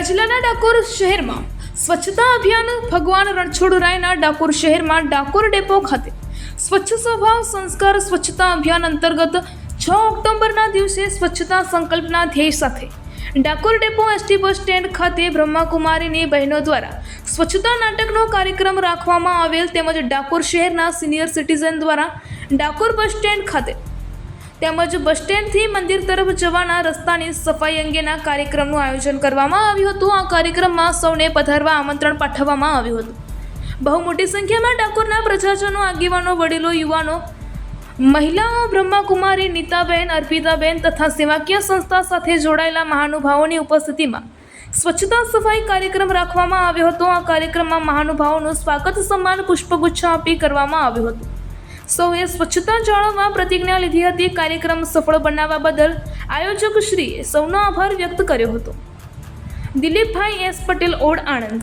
જિલ્લાના ડાકોર શહેરમાં સ્વચ્છતા અભિયાન ભગવાન રણછોડરાયના ડાકોર શહેરમાં ડાકોર ડેપો ખાતે સ્વચ્છ સ્વભાવ સંસ્કાર સ્વચ્છતા અભિયાન અંતર્ગત 6 ઓક્ટોબરના દિવસે સ્વચ્છતા સંકલ્પના ધ્યેય સાથે Dakor depot ST bus stand ખાતે બ્રહ્માકુમારીની બહેનો દ્વારા સ્વચ્છતા નાટકનો કાર્યક્રમ રાખવામાં આવેલ તેમજ ડાકોર શહેરના સિનિયર સિટીઝન દ્વારા ડાકોર બસ સ્ટેન્ડ ખાતે તેમજ બસ સ્ટેન્ડથી મંદિર તરફ જવાના રસ્તાની સફાઈ અંગેના કાર્યક્રમનું આયોજન કરવામાં આવ્યું હતું। આ કાર્યક્રમમાં સૌને પધારવા આમંત્રણ પાઠવવામાં આવ્યું હતું। બહુ મોટી સંખ્યામાં ડાકોરના પ્રજાજનો, આગેવાનો, વડીલો, યુવાનો, મહિલાઓ, બ્રહ્માકુમારી, નીતાબેન, અર્પિતાબેન તથા સેવાકીય સંસ્થા સાથે જોડાયેલા મહાનુભાવોની ઉપસ્થિતિમાં સ્વચ્છતા સફાઈ કાર્યક્રમ રાખવામાં આવ્યો હતો। આ કાર્યક્રમમાં મહાનુભાવોનું સ્વાગત સન્માન પુષ્પગુચ્છ આપી કરવામાં આવ્યું હતું। સૌએ સ્વચ્છતા જાળવવા પ્રતિજ્ઞા લીધી હતી। કાર્યક્રમ સફળ બનાવવા બદલ આયોજક શ્રીએ સૌનો આભાર વ્યક્ત કર્યો હતો। દિલીપભાઈ એસ પટેલ, ઓડ, આણંદ।